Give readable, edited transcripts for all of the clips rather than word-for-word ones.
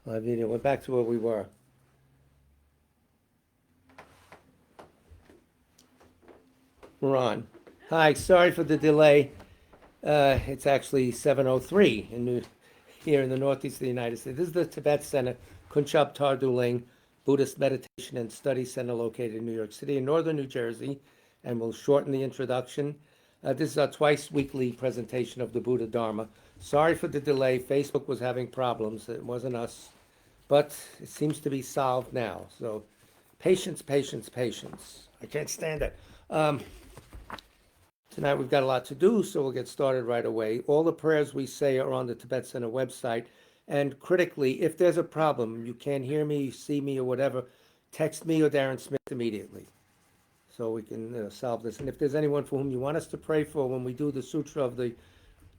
Live video. We're back to where we were. We're on. Hi, sorry for the delay. It's actually 7:03 here in the northeast of the United States. This is the Tibet Center, Kunchab Tarduling Buddhist Meditation and Study Center located in New York City in northern New Jersey, and we'll shorten the introduction. This is our twice weekly presentation of the Buddha Dharma. Sorry for the delay. Facebook was having problems. It wasn't us, but it seems to be solved now. So patience, patience, patience. I can't stand it. Tonight we've got a lot to do, so we'll get started right away. All the prayers we say are on the Tibet Center website. And critically, if there's a problem, you can't hear me, see me, or whatever, text me or Darren Smith immediately so we can solve this. And if there's anyone for whom you want us to pray for when we do the Sutra of the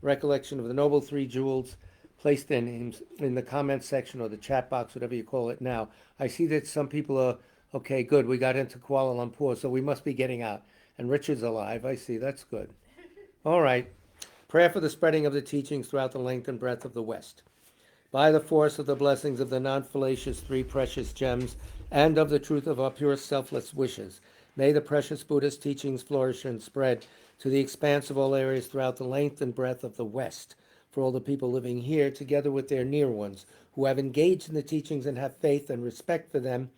Recollection of the Noble Three Jewels, placed in the comment section or the chat box, whatever you call it now. I see that some people are, okay, good, we got into Kuala Lumpur, so we must be getting out. And Richard's alive. I see. That's good. All right. Prayer for the spreading of the teachings throughout the length and breadth of the West. By the force of the blessings of the non-fallacious three precious gems and of the truth of our pure selfless wishes, may the precious Buddhist teachings flourish and spread to the expanse of all areas throughout the length and breadth of the West, for all the people living here, together with their near ones, who have engaged in the teachings and have faith and respect for them.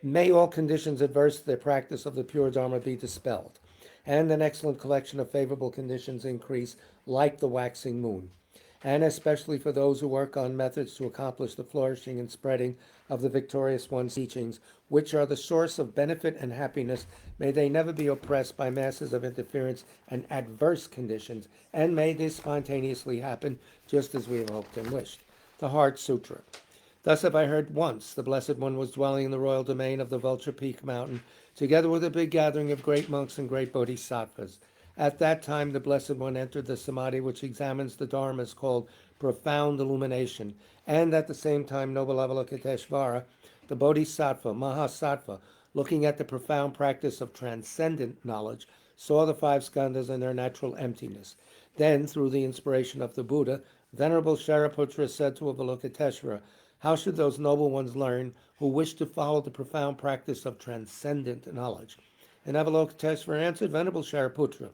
May all conditions adverse to the practice of the pure Dharma be dispelled, and an excellent collection of favorable conditions increase like the waxing moon. And especially for those who work on methods to accomplish the flourishing and spreading of the victorious one's teachings, which are the source of benefit and happiness, may they never be oppressed by masses of interference and adverse conditions, and may this spontaneously happen just as we have hoped and wished. The Heart Sutra. Thus have I heard once the Blessed One was dwelling in the royal domain of the Vulture Peak Mountain, together with a big gathering of great monks and great bodhisattvas. At that time, the Blessed One entered the samadhi which examines the dharmas called profound illumination, and at the same time, noble Avalokiteshvara, the bodhisattva, mahasattva, looking at the profound practice of transcendent knowledge, saw the five skandhas in their natural emptiness. Then, through the inspiration of the Buddha, Venerable Shariputra said to Avalokiteshvara, how should those noble ones learn who wish to follow the profound practice of transcendent knowledge? And Avalokiteshvara answered, Venerable Shariputra,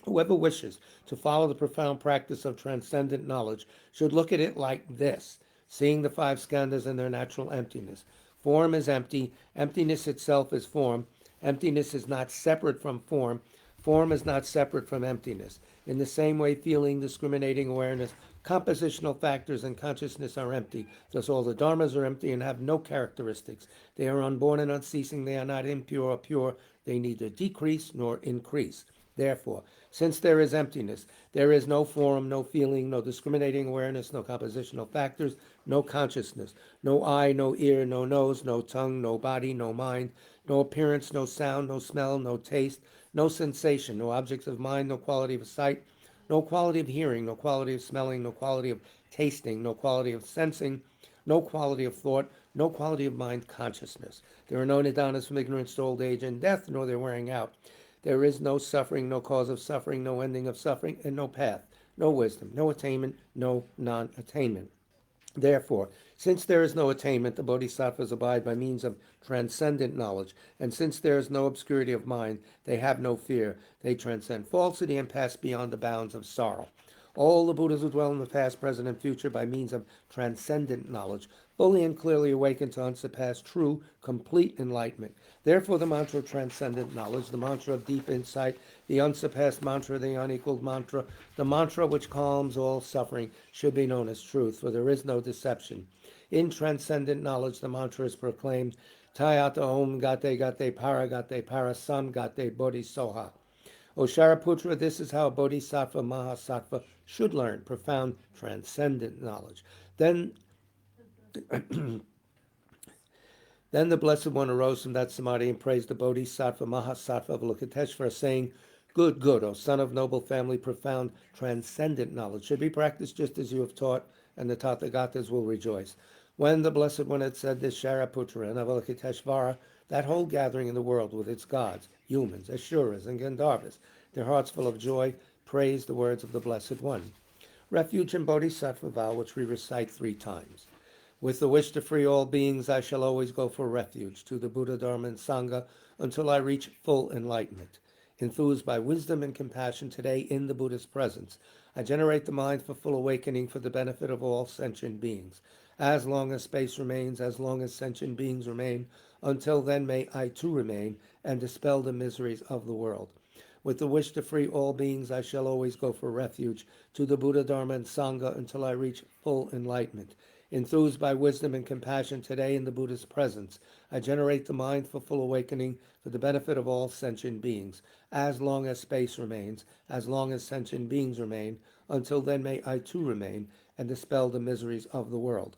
whoever wishes to follow the profound practice of transcendent knowledge should look at it like this, seeing the five skandhas in their natural emptiness. Form is empty, emptiness itself is form, emptiness is not separate from form, form is not separate from emptiness. In the same way, feeling, discriminating awareness, compositional factors, and consciousness are empty. Thus all the dharmas are empty and have no characteristics. They are unborn and unceasing. They are not impure or pure. They neither decrease nor increase. Therefore, since there is emptiness, there is no form, no feeling, no discriminating awareness, no compositional factors, no consciousness, no eye, no ear, no nose, no tongue, no body, no mind, no appearance, no sound, no smell, no taste, no sensation, no objects of mind, no quality of sight, no quality of hearing, no quality of smelling, no quality of tasting, no quality of sensing, no quality of thought, no quality of mind consciousness. There are no nidanas from ignorance to old age and death, nor their wearing out. There is no suffering, no cause of suffering, no ending of suffering, and no path, no wisdom, no attainment, no non-attainment. Therefore, since there is no attainment, the bodhisattvas abide by means of transcendent knowledge, and since there is no obscurity of mind, they have no fear. They transcend falsity and pass beyond the bounds of sorrow. All the Buddhas who dwell in the past, present, and future by means of transcendent knowledge, fully and clearly awaken to unsurpassed, true, complete enlightenment. Therefore, the mantra of transcendent knowledge, the mantra of deep insight, the unsurpassed mantra, the unequaled mantra, the mantra which calms all suffering, should be known as truth, for there is no deception. In transcendent knowledge, the mantra is proclaimed, Tayata Om Gate Gate Para Sam Gate Bodhisoha. O Shariputra, this is how a bodhisattva, mahasattva should learn profound transcendent knowledge. Then the Blessed One arose from that samadhi and praised the bodhisattva, mahasattva of Avalokiteshvara, saying, Good, good, O son of noble family, profound transcendent knowledge should be practiced just as you have taught, and the Tathagatas will rejoice. When the Blessed One had said this, Shariputra and Avalokiteshvara, that whole gathering in the world with its gods, humans, Asuras, and Gandharvas, their hearts full of joy, praised the words of the Blessed One. Refuge and Bodhisattva vow, which we recite 3 times. With the wish to free all beings, I shall always go for refuge to the Buddha, Dharma, and Sangha until I reach full enlightenment. Enthused by wisdom and compassion today in the Buddha's presence, I generate the mind for full awakening for the benefit of all sentient beings. As long as space remains, as long as sentient beings remain, until then may I too remain and dispel the miseries of the world. With the wish to free all beings, I shall always go for refuge to the Buddha, Dharma, and Sangha until I reach full enlightenment. Enthused by wisdom and compassion today in the Buddha's presence, I generate the mind for full awakening for the benefit of all sentient beings. As long as space remains, as long as sentient beings remain, until then may I too remain and dispel the miseries of the world.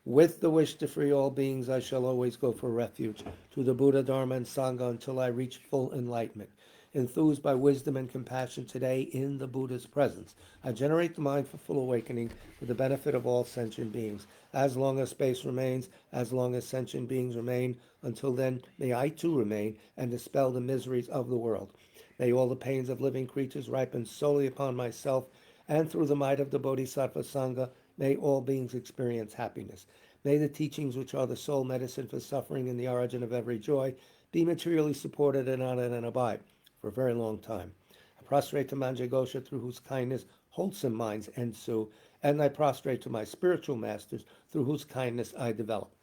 With the wish to free all beings, I shall always go for refuge to the Buddha, Dharma, and Sangha until I reach full enlightenment. Enthused by wisdom and compassion today in the Buddha's presence, I generate the mind for full awakening for the benefit of all sentient beings. As long as space remains, as long as sentient beings remain, until then may I too remain and dispel the miseries of the world. May all the pains of living creatures ripen solely upon myself, and through the might of the Bodhisattva Sangha, may all beings experience happiness. May the teachings which are the sole medicine for suffering and the origin of every joy be materially supported and honored and abide for a very long time. I prostrate to Manjagosha, through whose kindness wholesome minds ensue, and I prostrate to my spiritual masters, through whose kindness I develop.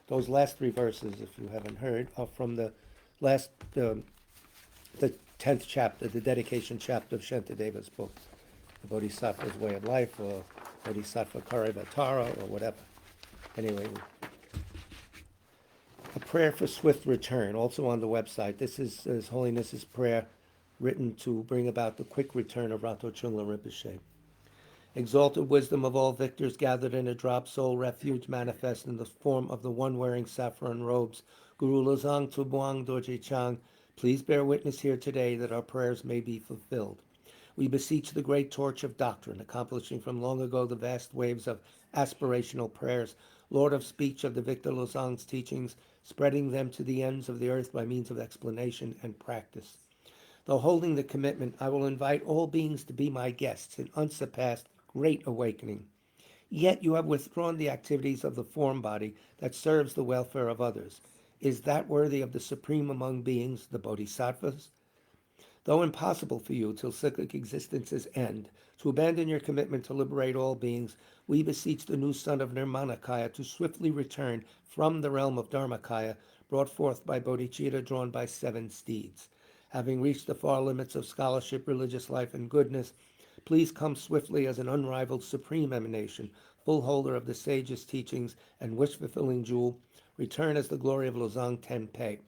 Those last three verses, if you haven't heard, are from the 10th chapter, the dedication chapter of Shantadeva's book, The Bodhisattva's Way of Life, or Bodhisattva Karivatara, or whatever. Anyway, a prayer for swift return, also on the website. This is His Holiness's prayer written to bring about the quick return of Rato Chungla Rinpoche. Exalted wisdom of all victors gathered in a drop soul refuge manifest in the form of the one wearing saffron robes, Guru Lozang Tubuang Dorje Chang, please bear witness here today that our prayers may be fulfilled. We beseech the great torch of doctrine, accomplishing from long ago the vast waves of aspirational prayers, Lord of speech of the Victor Lozang's teachings, spreading them to the ends of the earth by means of explanation and practice. Though holding the commitment, I will invite all beings to be my guests in unsurpassed great awakening. Yet you have withdrawn the activities of the form body that serves the welfare of others. Is that worthy of the supreme among beings, the Bodhisattvas? Though impossible for you till cyclic existence's end to abandon your commitment to liberate all beings, we beseech the new son of Nirmanakaya to swiftly return from the realm of Dharmakaya, brought forth by bodhicitta drawn by 7 steeds. Having reached the far limits of scholarship, religious life, and goodness, please come swiftly as an unrivaled supreme emanation, full holder of the sage's teachings and wish-fulfilling jewel. Return as the glory of Lozang Tenpe.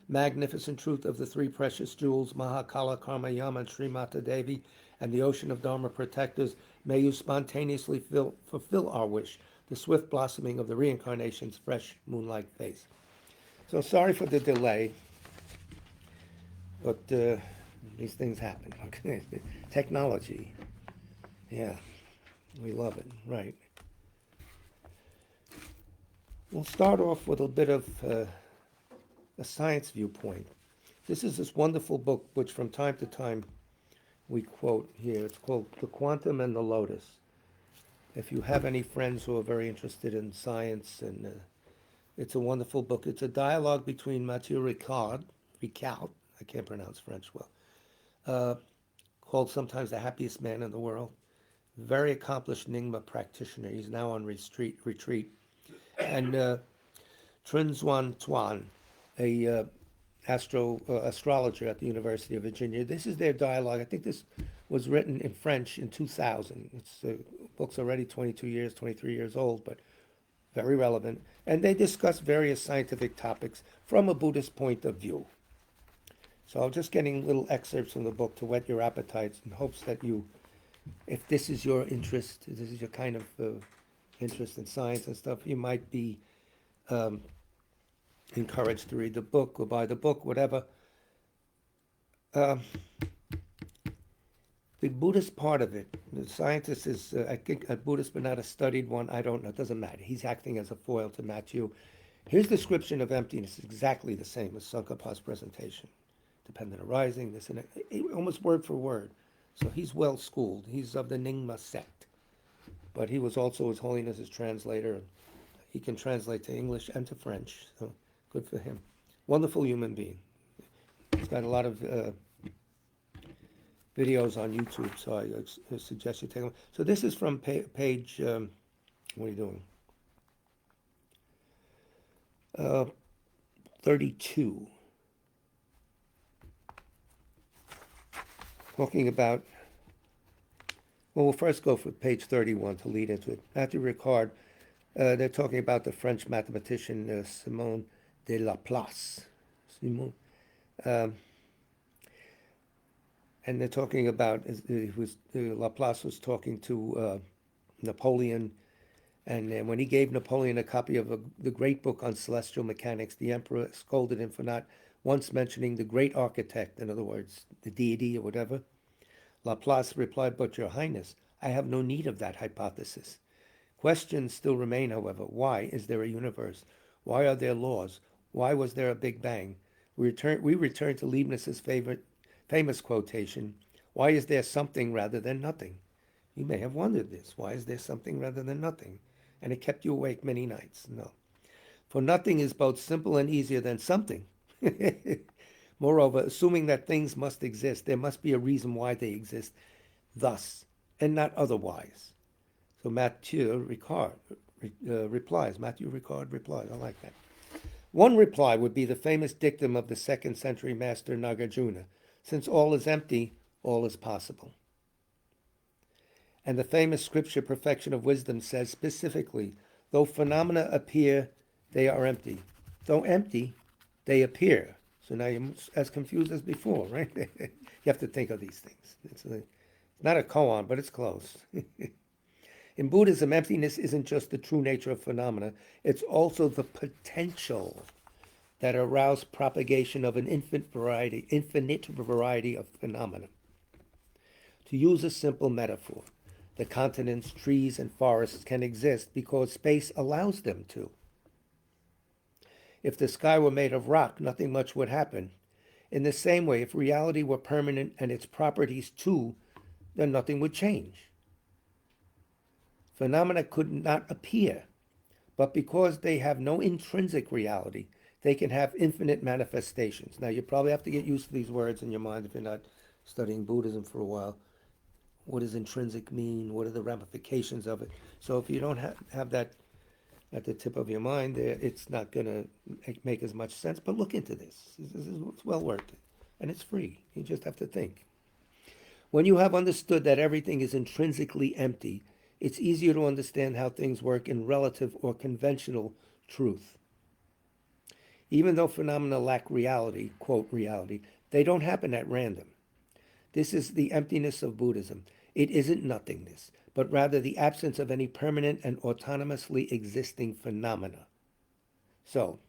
Magnificent truth of the 3 precious jewels, Mahakala, Karma Yama, and Srimata Devi, and the ocean of Dharma protectors, may you spontaneously fulfill our wish, the swift blossoming of the reincarnation's fresh moonlight face. So sorry for the delay, but these things happen. Okay, technology, yeah, we love it, right? We'll start off with a bit of a science viewpoint. This is this wonderful book, which from time to time we quote here. It's called The Quantum and the Lotus. If you have any friends who are very interested in science, and it's a wonderful book. It's a dialogue between Mathieu Ricard, I can't pronounce French well, called sometimes the happiest man in the world. Very accomplished Nyingma practitioner. He's now on retreat. And Trinh Xuan Tuan, a astrologer at the University of Virginia. This is their dialogue. I think this was written in French in 2000. It's book's already 23 years old, but very relevant. And they discuss various scientific topics from a Buddhist point of view. So I'm just getting little excerpts from the book to whet your appetites in hopes that you, if this is your interest, this is your kind of interest in science and stuff, you might be encouraged to read the book or buy the book, whatever. The Buddhist part of it, the scientist is, I think, a Buddhist but not a studied one. I don't know. It doesn't matter. He's acting as a foil to Matthew. His description of emptiness is exactly the same as Tsong-kha-pa's presentation. Dependent arising, this and that, almost word for word. So he's well schooled. He's of the Nyingma sect. But he was also His Holiness's translator. He can translate to English and to French, so good for him. Wonderful human being. He's got a lot of videos on YouTube, so I suggest you take them. So this is from page, what are you doing? 32. Talking about, well, we'll first go for page 31 to lead into it. Matthew Ricard, they're talking about the French mathematician Simon de Laplace. Simon. And they're talking about, Laplace was talking to Napoleon, and when he gave Napoleon a copy of the great book on celestial mechanics, the emperor scolded him for not once mentioning the great architect, in other words, the deity or whatever. Laplace replied, "But your highness, I have no need of that hypothesis. Questions still remain, however. Why is there a universe? Why are there laws? Why was there a Big Bang?" We return to Leibniz's famous quotation, "Why is there something rather than nothing?" You may have wondered this. Why is there something rather than nothing? And it kept you awake many nights. No. For nothing is both simple and easier than something. Moreover, assuming that things must exist, there must be a reason why they exist, thus, and not otherwise. So Matthew Ricard replies. I like that. One reply would be the famous dictum of the 2nd century master Nagarjuna: since all is empty, all is possible. And the famous scripture Perfection of Wisdom says specifically, though phenomena appear, they are empty. Though empty, they appear. So now you're as confused as before, right? You have to think of these things. It's not a koan, but it's close. In Buddhism, emptiness isn't just the true nature of phenomena, it's also the potential that arouse propagation of an infinite variety of phenomena. To use a simple metaphor, the continents, trees, and forests can exist because space allows them to. If the sky were made of rock, nothing much would happen. In the same way, if reality were permanent and its properties too, then nothing would change. Phenomena could not appear, but because they have no intrinsic reality, they can have infinite manifestations. Now, you probably have to get used to these words in your mind if you're not studying Buddhism for a while. What does intrinsic mean? What are the ramifications of it? So if you don't have that at the tip of your mind, it's not going to make as much sense. But look into this. It's well worth it. And it's free. You just have to think. When you have understood that everything is intrinsically empty, it's easier to understand how things work in relative or conventional truth. Even though phenomena lack reality, quote, reality, they don't happen at random. This is the emptiness of Buddhism. It isn't nothingness, but rather the absence of any permanent and autonomously existing phenomena. So,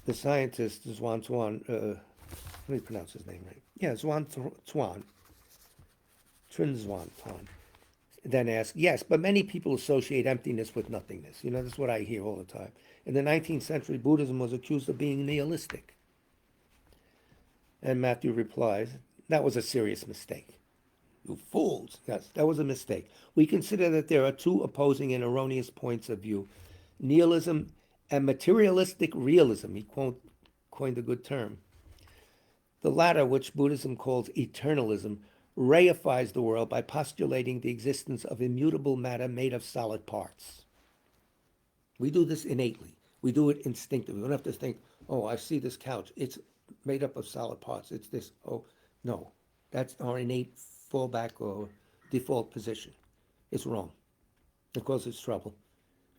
the scientist Zhuan, let me pronounce his name right. Yeah, Trin Zhuan, then asked, yes, but many people associate emptiness with nothingness. You know, that's what I hear all the time. In the 19th century, Buddhism was accused of being nihilistic. And Matthew replies, that was a serious mistake. You fools. Yes, that was a mistake. We consider that there are two opposing and erroneous points of view: nihilism and materialistic realism. He coined a good term. The latter, which Buddhism calls eternalism, reifies the world by postulating the existence of immutable matter made of solid parts. We do this innately. We do it instinctively. We don't have to think, oh, I see this couch. It's made up of solid parts. It's this. Oh, no. That's our innate fallback or default position. It's wrong. It causes trouble.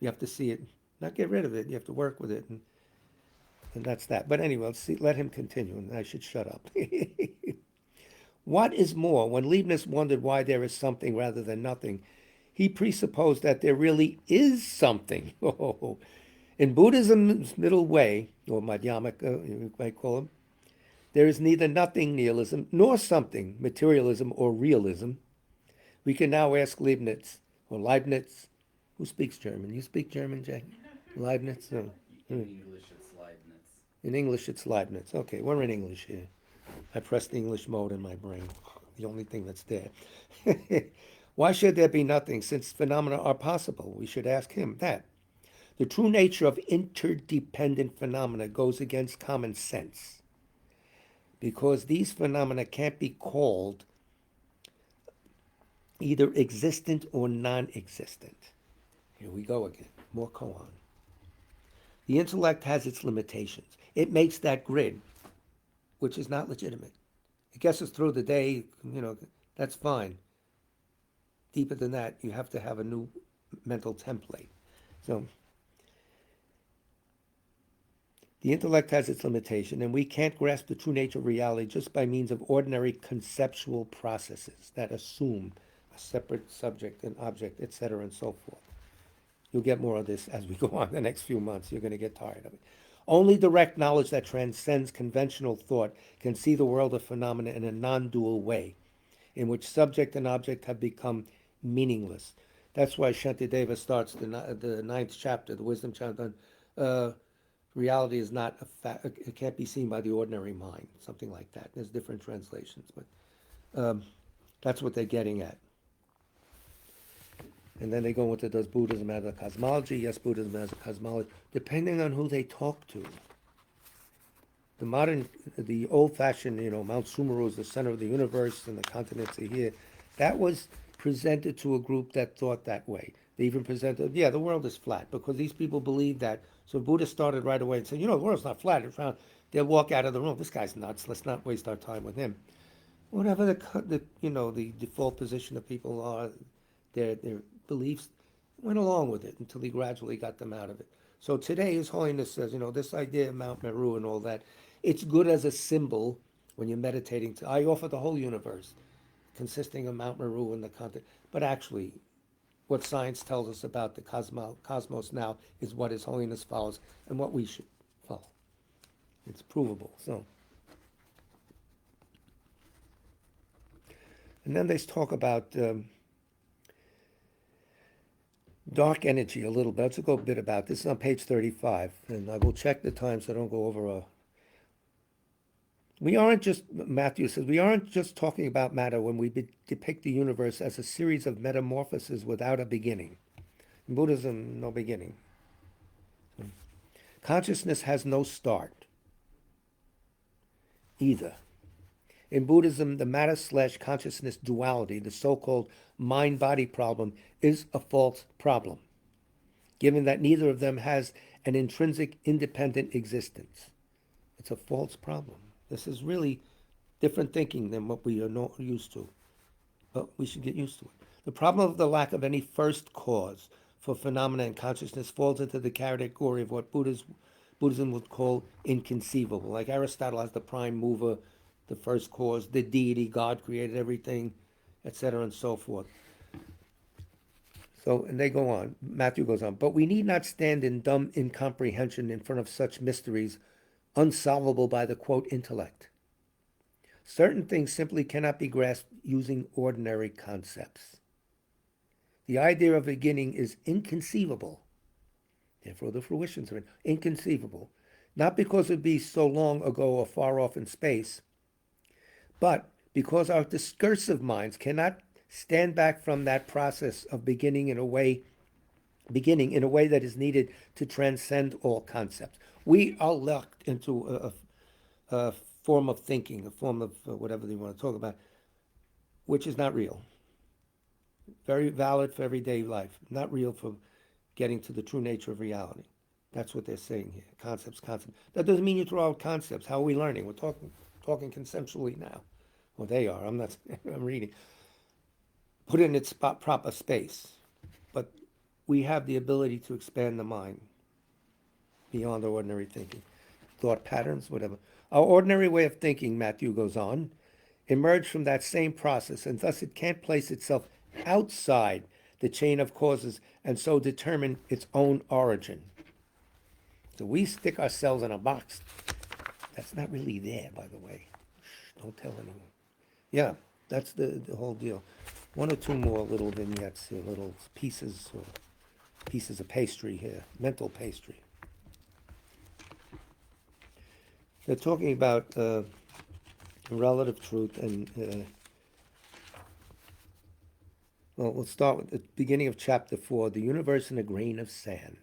You have to see it, not get rid of it. You have to work with it. And that's that. But anyway, let him continue, and I should shut up. What is more, when Leibniz wondered why there is something rather than nothing, he presupposed that there really is something. In Buddhism's middle way, or Madhyamaka, you might call him, there is neither nothing nihilism nor something materialism or realism. We can now ask Leibniz, who speaks German? You speak German, Jay? Leibniz? No. In English, it's Leibniz. In English, it's Leibniz. Okay, we're in English here. I pressed the English mode in my brain, the only thing that's there. Why should there be nothing since phenomena are possible? We should ask him that. The true nature of interdependent phenomena goes against common sense because these phenomena can't be called either existent or non-existent. Here we go again, more koan. The intellect has its limitations. It makes that grid, which is not legitimate. It gets us through the day, that's fine. Deeper than that, you have to have a new mental template. So the intellect has its limitation, and we can't grasp the true nature of reality just by means of ordinary conceptual processes that assume a separate subject and object, etc., and so forth. You'll get more of this as we go on the next few months. You're going to get tired of it. Only direct knowledge that transcends conventional thought can see the world of phenomena in a non-dual way, in which subject and object have become meaningless. That's why Shantideva starts the ninth chapter, the wisdom chapter. Reality is not a fact; it can't be seen by the ordinary mind. Something like that. There's different translations, but that's what they're getting at. And then they go into, does Buddhism have a cosmology? Yes, Buddhism has a cosmology, depending on who they talk to. The old-fashioned, Mount Sumeru is the center of the universe and the continents are here. That was presented to a group that thought that way. They even presented, the world is flat, because these people believe that. So Buddha started right away and said, the world's not flat, it's round. They'll walk out of the room. This guy's nuts. Let's not waste our time with him. Whatever the default position of people are, their beliefs, went along with it until he gradually got them out of it. So today His Holiness says, this idea of Mount Meru and all that, it's good as a symbol when you're meditating. I offer the whole universe consisting of Mount Meru and the continent. But actually, what science tells us about the cosmos now is what His Holiness follows and what we should follow. It's provable. So, and then they talk about dark energy a little bit. Let's go a bit about this. Is on page 35, and I will check the time so I don't go over Matthew says, we aren't just talking about matter when we depict the universe as a series of metamorphoses without a beginning. In Buddhism, no beginning. Consciousness has no start either. In Buddhism, the matter/consciousness duality, the so-called mind-body problem, is a false problem, given that neither of them has an intrinsic independent existence. It's a false problem. This is really different thinking than what we are not used to, but we should get used to it. The problem of the lack of any first cause for phenomena and consciousness falls into the category of what Buddhism would call inconceivable. Like Aristotle has the prime mover, the first cause, the deity, God created everything, etc., and so forth. So, and they go on, Matthew goes on, but we need not stand in dumb incomprehension in front of such mysteries unsolvable by the, quote, intellect. Certain things simply cannot be grasped using ordinary concepts. The idea of beginning is inconceivable. Therefore, the fruitions are inconceivable. Not because it be so long ago or far off in space, but because our discursive minds cannot stand back from that process of beginning in a way that is needed to transcend all concepts. We are locked into a form of thinking, a form of whatever they want to talk about, which is not real. Very valid for everyday life, not real for getting to the true nature of reality. That's what they're saying here. Concepts. That doesn't mean you throw out concepts. How are we learning? We're talking conceptually now. Well, they are. I'm not. I'm reading. Put it in its proper space. But we have the ability to expand the mind beyond our ordinary thinking. Thought patterns, whatever. Our ordinary way of thinking, Matthew goes on, emerged from that same process, and thus it can't place itself outside the chain of causes and so determine its own origin. So we stick ourselves in a box. That's not really there, by the way. Shh, don't tell anyone. Yeah, that's the whole deal. One or two more little vignettes here, little pieces of pastry here, mental pastry. They're talking about relative truth and Well, we'll start with the beginning of chapter 4, the universe in a grain of sand.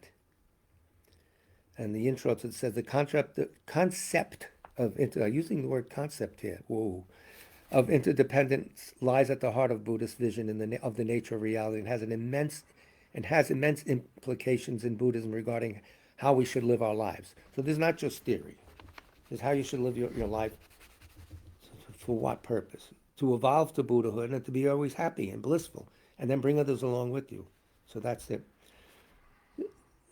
And the intro to it says the concept of using the word concept here. Whoa. Of interdependence lies at the heart of Buddhist vision of the nature of reality and has immense implications in Buddhism regarding how we should live our lives. So this is not just theory. This is how you should live your life. For what purpose? To evolve to Buddhahood and to be always happy and blissful, and then bring others along with you. So that's it.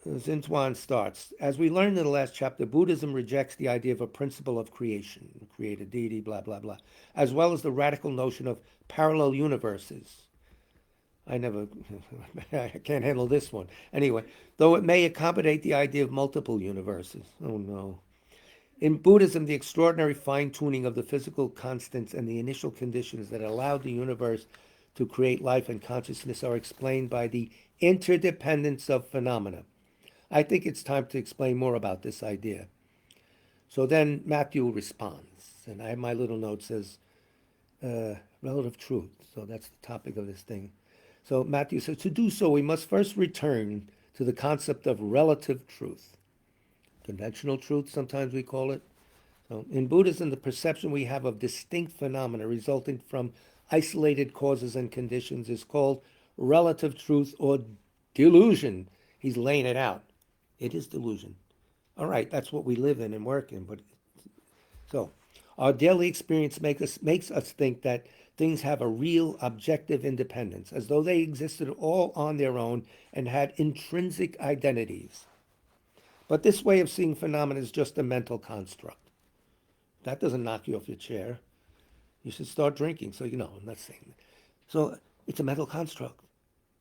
Xintuan starts. As we learned in the last chapter, Buddhism rejects the idea of a principle of creation, create a deity, blah, blah, blah, as well as the radical notion of parallel universes. I never, I can't handle this one. Anyway, though it may accommodate the idea of multiple universes. Oh no. In Buddhism, the extraordinary fine tuning of the physical constants and the initial conditions that allowed the universe to create life and consciousness are explained by the interdependence of phenomena. I think it's time to explain more about this idea. So then Matthew responds, and I have my little note says, relative truth. So that's the topic of this thing. So Matthew says, to do so, we must first return to the concept of relative truth. Conventional truth, sometimes we call it. So in Buddhism, the perception we have of distinct phenomena resulting from isolated causes and conditions is called relative truth or delusion. He's laying it out. It is delusion. All right, that's what we live in and work in. But so our daily experience makes us think that things have a real objective independence, as though they existed all on their own and had intrinsic identities. But this way of seeing phenomena is just a mental construct. That doesn't knock you off your chair. You should start drinking. So, I'm not saying that. So it's a mental construct.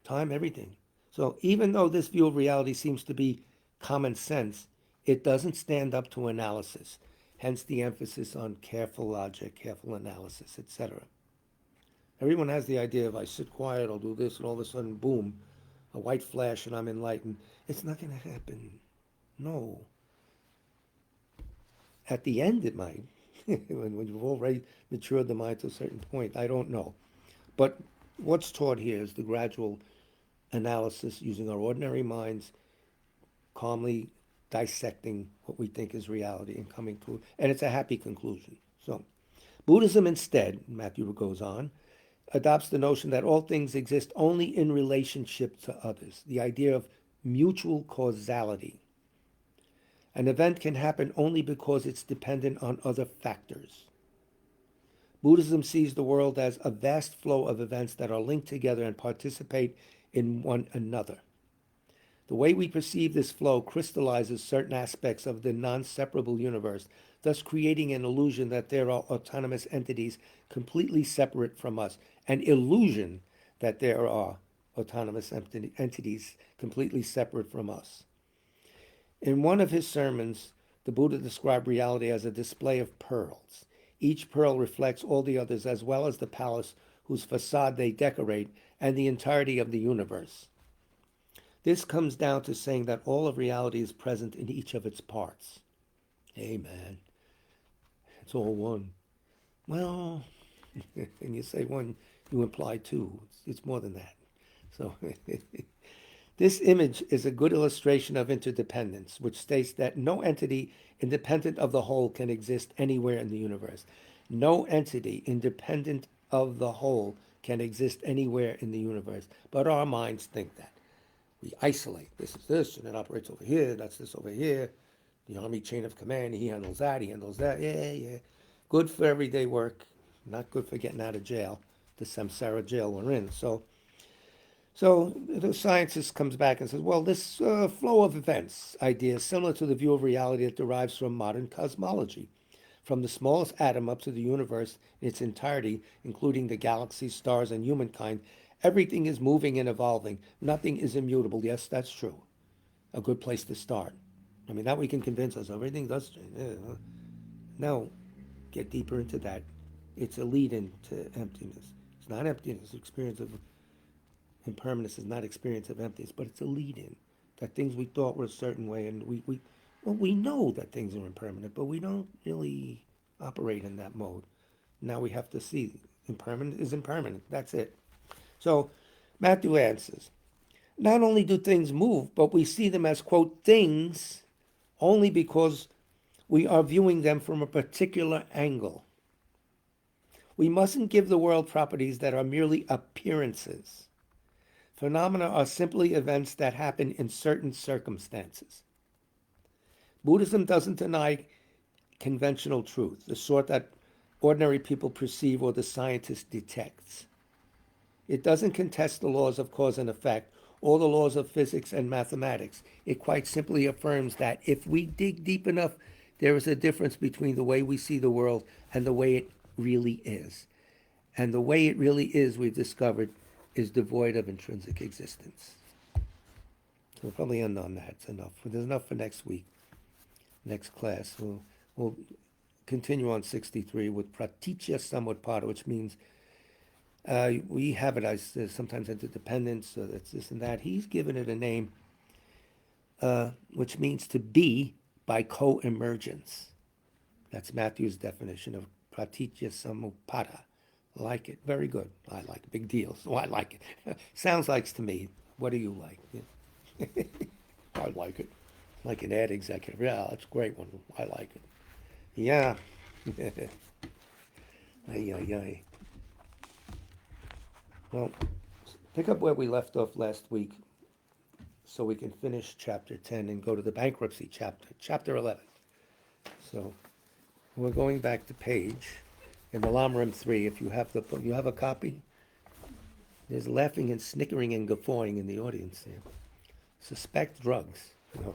Time, everything. So even though this view of reality seems to be common sense, it doesn't stand up to analysis. Hence the emphasis on careful logic, careful analysis, etc. Everyone has the idea of I sit quiet, I'll do this, and all of a sudden, boom, a white flash and I'm enlightened. It's not going to happen. No. At the end, it might. when you've already matured the mind to a certain point. I don't know. But what's taught here is the gradual analysis using our ordinary minds, calmly dissecting what we think is reality and coming to, and it's a happy conclusion. So, Buddhism instead, Matthew goes on, adopts the notion that all things exist only in relationship to others, the idea of mutual causality. An event can happen only because it's dependent on other factors. Buddhism sees the world as a vast flow of events that are linked together and participate in one another. The way we perceive this flow crystallizes certain aspects of the non-separable universe, thus creating an illusion that there are autonomous entities completely separate from us, an illusion that there are autonomous entities completely separate from us. In one of his sermons, the Buddha described reality as a display of pearls. Each pearl reflects all the others, as well as the palace whose facade they decorate, and the entirety of the universe. This comes down to saying that all of reality is present in each of its parts. Amen. It's all one. Well, and you say one, you imply two. It's more than that. So this image is a good illustration of interdependence, which states that no entity independent of the whole can exist anywhere in the universe. No entity independent of the whole can exist anywhere in the universe. But our minds think that. We isolate. This is this, and it operates over here. That's this over here. The army chain of command, he handles that, he handles that. Yeah, yeah. Good for everyday work, not good for getting out of jail, the samsara jail we're in. So the scientist comes back and says, well, this flow of events idea is similar to the view of reality that derives from modern cosmology. From the smallest atom up to the universe in its entirety, including the galaxies, stars, and humankind, everything is moving and evolving. Nothing is immutable. Yes, that's true. A good place to start. I mean, that we can convince us everything does change. Yeah. Now, get deeper into that. It's a lead into emptiness. It's not emptiness. Experience of impermanence is not experience of emptiness, but it's a lead in. That things we thought were a certain way, and we know that things are impermanent, but we don't really operate in that mode. Now we have to see impermanent is impermanent. That's it. So Matthew answers, not only do things move, but we see them as, quote, things only because we are viewing them from a particular angle. We mustn't give the world properties that are merely appearances. Phenomena are simply events that happen in certain circumstances. Buddhism doesn't deny conventional truth, the sort that ordinary people perceive or the scientist detects. It doesn't contest the laws of cause and effect or the laws of physics and mathematics. It quite simply affirms that if we dig deep enough, there is a difference between the way we see the world and the way it really is. And the way it really is, we've discovered, is devoid of intrinsic existence. So we'll probably end on that. It's enough. There's enough for next week, next class. We'll continue on 63 with Praticya Samutpada, which means we have it as sometimes interdependence, it's this and that. He's given it a name, which means to be by co-emergence. That's Matthew's definition of Praticya Samutpada. I like it. Very good. I like it. Big deal. So I like it. Sounds like to me. What do you like? Yeah. I like it. Like an ad executive. Yeah, that's a great one. I like it. Yeah. Ay, ay, ay. Well, pick up where we left off last week so we can finish chapter 10 and go to the bankruptcy chapter 11. So we're going back to page in the LAM 3. If you have you have a copy? There's laughing and snickering and guffawing in the audience there. Suspect drugs. No.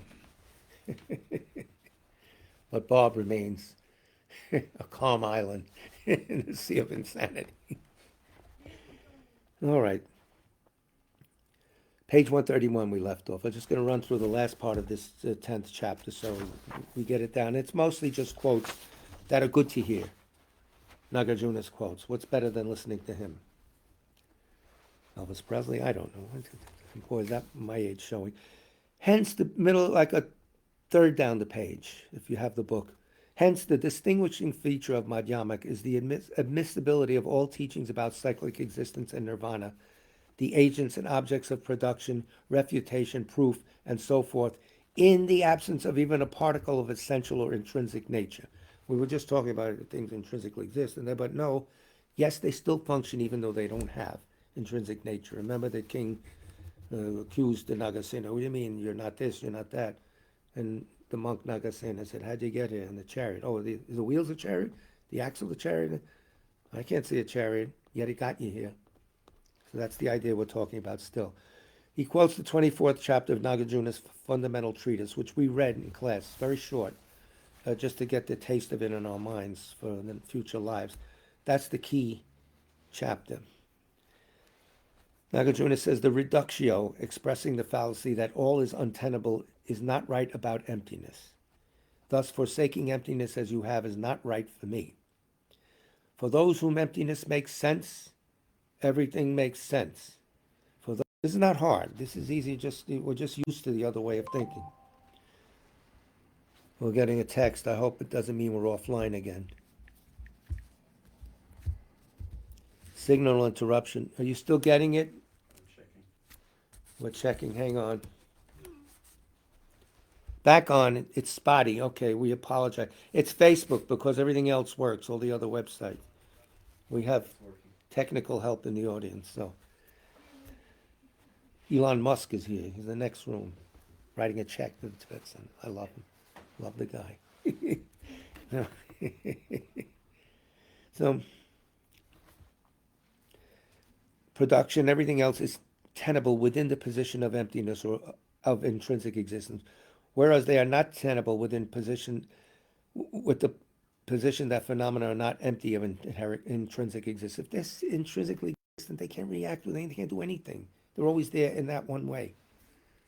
But Bob remains a calm island in the sea of insanity. All right. Page 131 we left off. I'm just going to run through the last part of this 10th chapter so we get it down. It's mostly just quotes that are good to hear. Nagarjuna's quotes. What's better than listening to him? Elvis Presley? I don't know. Boy, is that my age showing. Hence the middle, like a third down the page, if you have the book. Hence, the distinguishing feature of Madhyamaka is the admissibility of all teachings about cyclic existence and nirvana, the agents and objects of production, refutation, proof, and so forth, in the absence of even a particle of essential or intrinsic nature. We were just talking about things intrinsically exist, but no, yes, they still function even though they don't have intrinsic nature. Remember the king accused the Nagasena, what do you mean, you're not this, you're not that? And the monk Nagasena said, how'd you get here in the chariot? Oh, the wheels of chariot? The axle of the chariot? I can't see a chariot, yet it got you here. So that's the idea we're talking about still. He quotes the 24th chapter of Nagarjuna's fundamental treatise, which we read in class, very short, just to get the taste of it in our minds for the future lives. That's the key chapter. Nagarjuna says the reductio, expressing the fallacy that all is untenable, is not right about emptiness. Thus, forsaking emptiness as you have is not right for me. For those whom emptiness makes sense, everything makes sense. For those, this is not hard. This is easy. We're just used to the other way of thinking. We're getting a text. I hope it doesn't mean we're offline again. Signal interruption. Are you still getting it? We're checking. Hang on. Back on. It's spotty. Okay, we apologize. It's Facebook because everything else works, all the other websites. We have technical help in the audience. So Elon Musk is here. He's in the next room writing a check to the Tibet Center. I love him. Love the guy. So production, everything else is tenable within the position of emptiness or of intrinsic existence, whereas they are not tenable within position with the position that phenomena are not empty of inherent intrinsic existence. If they're intrinsically existent, they can't react with anything, they can't do anything. They're always there in that one way.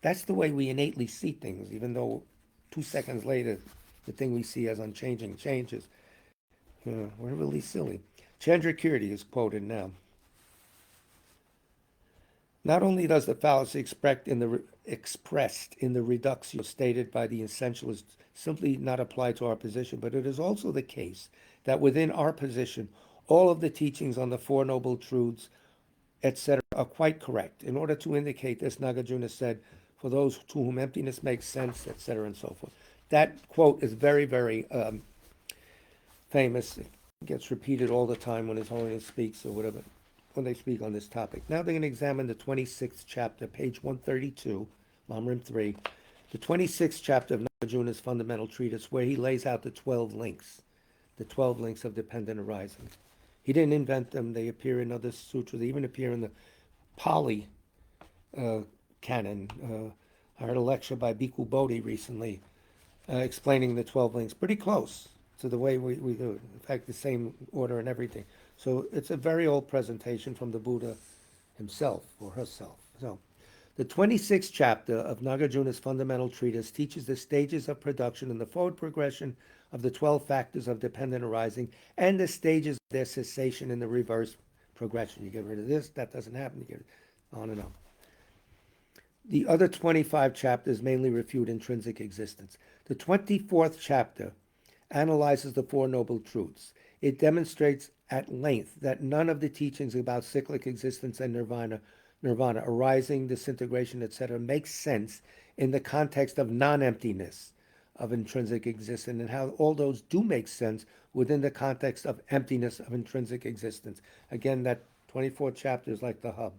That's the way we innately see things, even though 2 seconds later, the thing we see as unchanging changes. We're really silly. Chandrakirti is quoted now. Not only does the fallacy expressed in the reductio stated by the essentialist simply not apply to our position, but it is also the case that within our position, all of the teachings on the Four Noble Truths etc., are quite correct. In order to indicate this, Nagarjuna said, for those to whom emptiness makes sense, etc., and so forth. That quote is very, very famous. It gets repeated all the time when His Holiness speaks or whatever, when they speak on this topic. Now they're going to examine the 26th chapter, page 132, Lamrim 3, the 26th chapter of Nagarjuna's fundamental treatise, where he lays out the 12 links of dependent arising. He didn't invent them. They appear in other sutras. They even appear in the Pali canon. I heard a lecture by Bhikkhu Bodhi recently explaining the 12 links, pretty close to the way we do it. In fact, the same order and everything. So it's a very old presentation from the Buddha himself or herself. So the 26th chapter of Nagarjuna's fundamental treatise teaches the stages of production and the forward progression of the 12 factors of dependent arising and the stages of their cessation in the reverse progression. You get rid of this, that doesn't happen, you get it on and on. The other 25 chapters mainly refute intrinsic existence. The 24th chapter analyzes the Four Noble Truths. It demonstrates at length that none of the teachings about cyclic existence and nirvana, arising, disintegration, etc., makes sense in the context of non-emptiness of intrinsic existence, and how all those do make sense within the context of emptiness of intrinsic existence. Again, that 24th chapter is like the hub.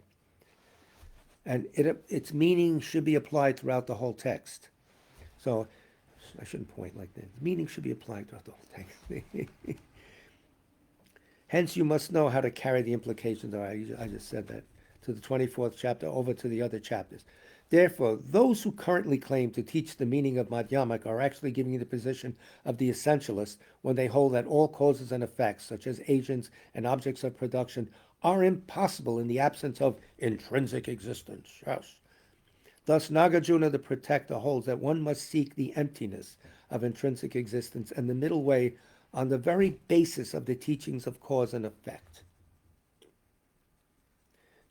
And its meaning should be applied throughout the whole text. So I shouldn't point like that. Meaning should be applied throughout the whole text. Hence, you must know how to carry the implications. I just said that, to the 24th chapter over to the other chapters. Therefore, those who currently claim to teach the meaning of Madhyamaka are actually giving you the position of the essentialist when they hold that all causes and effects, such as agents and objects of production, are impossible in the absence of intrinsic existence. Yes. Thus, Nagarjuna the protector holds that one must seek the emptiness of intrinsic existence and the middle way on the very basis of the teachings of cause and effect.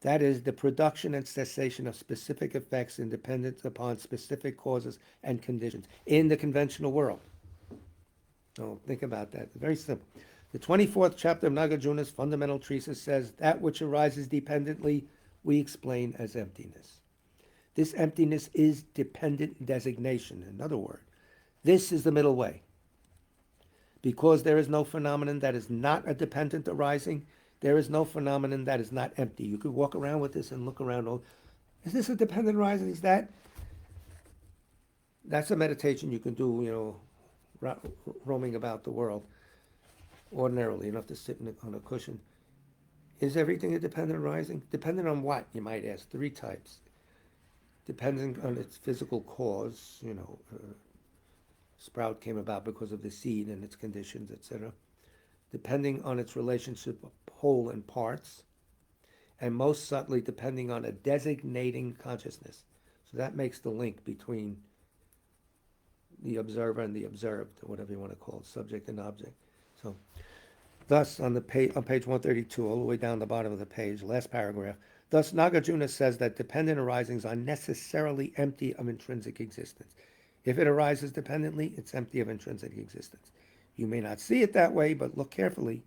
That is, the production and cessation of specific effects independent upon specific causes and conditions in the conventional world. So think about that. Very simple. The 24th chapter of Nagarjuna's fundamental treatise says that which arises dependently we explain as emptiness. This emptiness is dependent designation. In other words, this is the middle way. Because there is no phenomenon that is not a dependent arising, there is no phenomenon that is not empty. You could walk around with this and look around. Oh, is this a dependent arising? Is that? That's a meditation you can do, roaming about the world ordinarily, enough to sit on a cushion. Is everything a dependent arising? Dependent on what, you might ask? 3 types. Depending on its physical cause, sprout came about because of the seed and its conditions, etc. Depending on its relationship of whole and parts, and most subtly depending on a designating consciousness. So that makes the link between the observer and the observed, or whatever you want to call it, subject and object. So, thus, on page 132, all the way down the bottom of the page, last paragraph, thus Nagarjuna says that dependent arisings are necessarily empty of intrinsic existence. If it arises dependently, it's empty of intrinsic existence. You may not see it that way, but look carefully.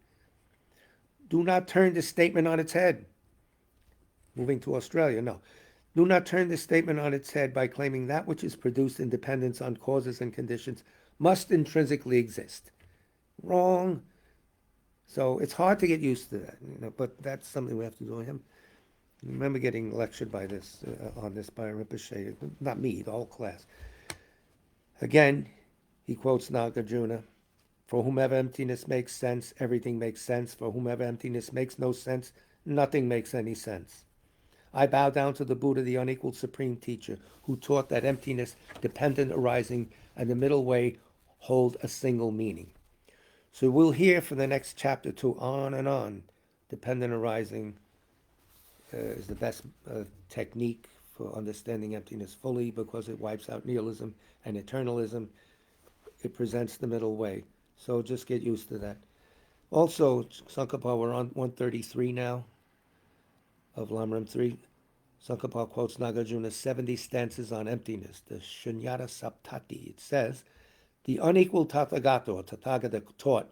Do not turn this statement on its head. Moving to Australia, no. Do not turn this statement on its head by claiming that which is produced in dependence on causes and conditions must intrinsically exist. Wrong. So it's hard to get used to that, but that's something we have to do. I remember getting lectured by this on this by Rinpoche, not me, the whole class. Again, he quotes Nagarjuna, for whomever emptiness makes sense, everything makes sense. For whomever emptiness makes no sense, nothing makes any sense. I bow down to the Buddha, the unequaled supreme teacher, who taught that emptiness, dependent arising, and the middle way hold a single meaning. So we'll hear for the next chapter 2 on and on. Dependent arising is the best technique for understanding emptiness fully because it wipes out nihilism and eternalism. It presents the middle way. So just get used to that. Also, Tsong-kha-pa, we're on 133 now of Lamrim 3. Tsong-kha-pa quotes Nagarjuna's 70 stances on emptiness, the Shunyata Saptati. It says, the unequal Tathagata, or Tathagata, taught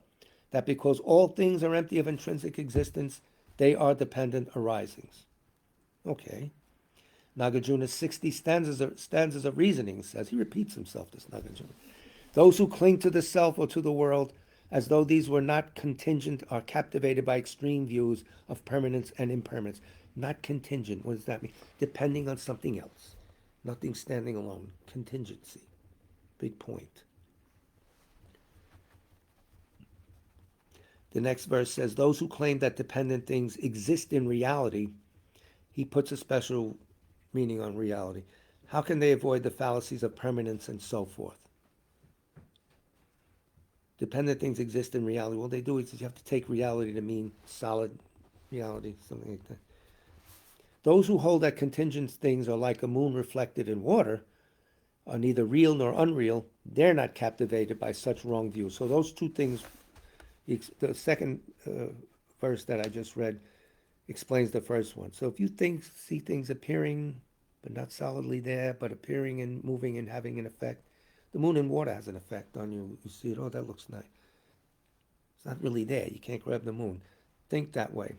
that because all things are empty of intrinsic existence, they are dependent arisings. Okay. Nagarjuna's 60 stanzas of reasoning says, he repeats himself, this Nagarjuna. Those who cling to the self or to the world as though these were not contingent are captivated by extreme views of permanence and impermanence. Not contingent, what does that mean? Depending on something else. Nothing standing alone. Contingency. Big point. The next verse says, those who claim that dependent things exist in reality, he puts a special meaning on reality. How can they avoid the fallacies of permanence and so forth? Dependent things exist in reality. What they do is you have to take reality to mean solid reality, something like that. Those who hold that contingent things are like a moon reflected in water, are neither real nor unreal, they're not captivated by such wrong views. So those two things, the second verse that I just read explains the first one. So if you see things appearing but not solidly there, but appearing and moving and having an effect, the moon and water has an effect on you. You see it, oh, that looks nice. It's not really there. You can't grab the moon. Think that way.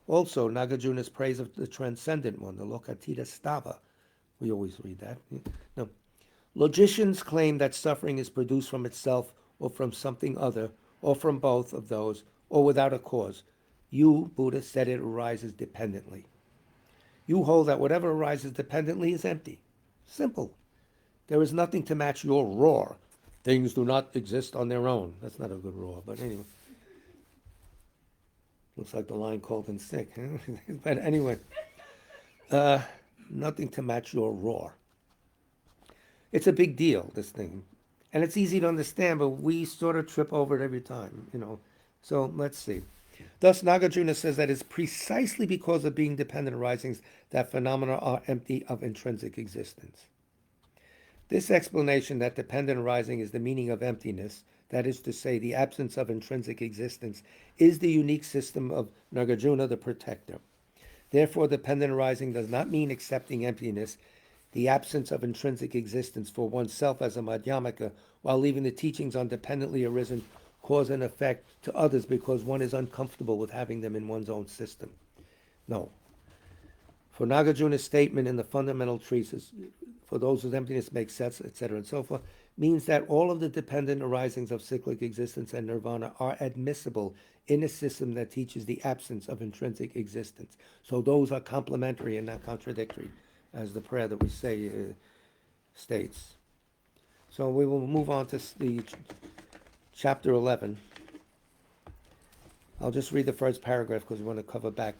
Also, Nagarjuna's praise of the transcendent one, the Lokatita Stava. We always read that. No. Logicians claim that suffering is produced from itself or from something other, or from both of those, or without a cause. You, Buddha, said it arises dependently. You hold that whatever arises dependently is empty. Simple. There is nothing to match your roar. Things do not exist on their own. That's not a good roar, but anyway. Looks like the line called in sick. But anyway, nothing to match your roar. It's a big deal, this thing. And it's easy to understand, but we sort of trip over it every time. So let's see. Thus, Nagarjuna says that it's precisely because of being dependent arisings that phenomena are empty of intrinsic existence. This explanation that dependent arising is the meaning of emptiness, that is to say, the absence of intrinsic existence, is the unique system of Nagarjuna, the protector. Therefore, dependent arising does not mean accepting emptiness, the absence of intrinsic existence for oneself as a madhyamaka, while leaving the teachings on dependently arisen cause and effect to others because one is uncomfortable with having them in one's own system. No. For Nagarjuna's statement in the fundamental treatise, for those whose emptiness makes sense, etc., and so forth, means that all of the dependent arisings of cyclic existence and nirvana are admissible in a system that teaches the absence of intrinsic existence. So those are complementary and not contradictory, as the prayer that we say states. So we will move on to the chapter 11. I'll just read the first paragraph because we want to cover back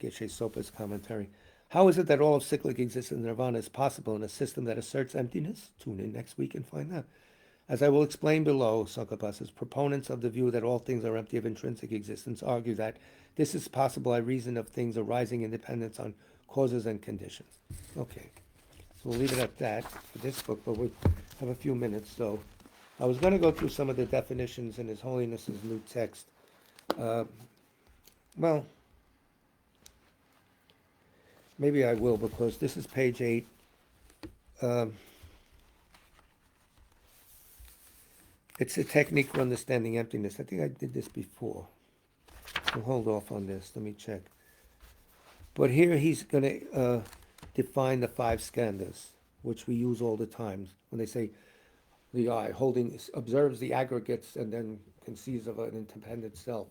Geshe Sopa's commentary. How is it that all of cyclic existence and nirvana is possible in a system that asserts emptiness? Tune in next week and find out. As I will explain below, Tsong-kha-pa says, proponents of the view that all things are empty of intrinsic existence argue that this is possible by reason of things arising in dependence on causes and conditions. Okay, so we'll leave it at that for this book, but we have a few minutes. So I was going to go through some of the definitions in His Holiness's new text. Well, maybe I will, because this is page 8. It's a technique for understanding emptiness. I think I did this before. We'll hold off on this. Let me check. But here he's going to define the 5 skandhas, which we use all the time when they say the eye observes the aggregates and then conceives of an independent self.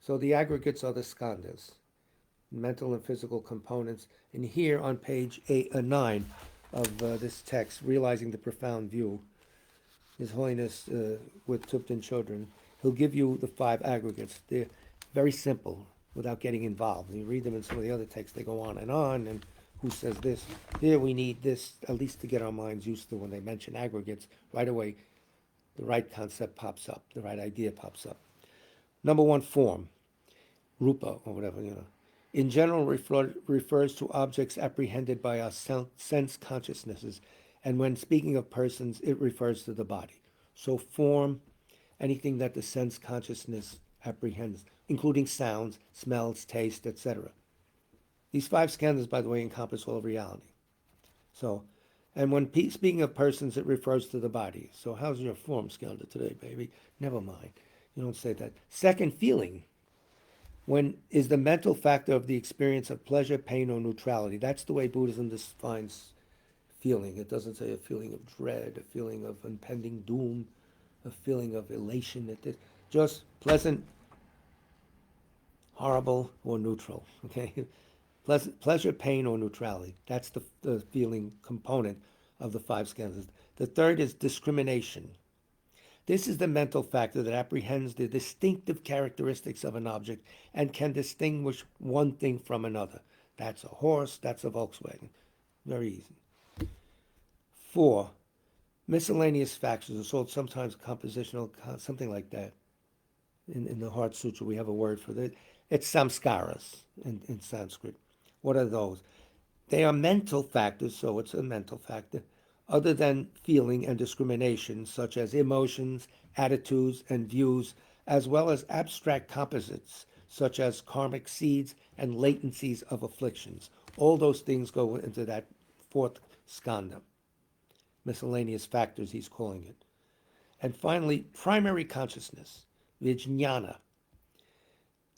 So the aggregates are the skandhas, mental and physical components. And here on page 9 of this text, Realizing the Profound View, His Holiness with Tupten children, he'll give you the 5 aggregates. They're very simple without getting involved. You read them in some of the other texts, they go on, and who says this? Here we need this, at least to get our minds used to when they mention aggregates, right away the right concept pops up, the right idea pops up. Number 1, form, rupa, or whatever, in general refers to objects apprehended by our sense consciousnesses, and when speaking of persons, it refers to the body. So form, anything that the sense consciousness apprehends, including sounds, smells, taste, etc. These 5 skandhas, by the way, encompass all of reality. So, and when speaking of persons, it refers to the body. So how's your form skandha today, baby? Never mind. You don't say that. Second, feeling. When is the mental factor of the experience of pleasure, pain, or neutrality. That's the way Buddhism defines feeling. It doesn't say a feeling of dread, a feeling of impending doom, a feeling of elation. Just pleasant, horrible, or neutral. Okay, pleasure, pain, or neutrality. That's the feeling component of the five skandhas. The third is discrimination. This is the mental factor that apprehends the distinctive characteristics of an object and can distinguish one thing from another. That's a horse, that's a Volkswagen. Very easy. Four, miscellaneous factors, are called sometimes compositional, something like that. In the Heart Sutra, we have a word for that. It's samskaras in Sanskrit. What are those? They are mental factors, so it's a mental factor, other than feeling and discrimination, such as emotions, attitudes, and views, as well as abstract composites, such as karmic seeds and latencies of afflictions. All those things go into that fourth skandha. Miscellaneous factors, he's calling it. And finally, primary consciousness, vijnana.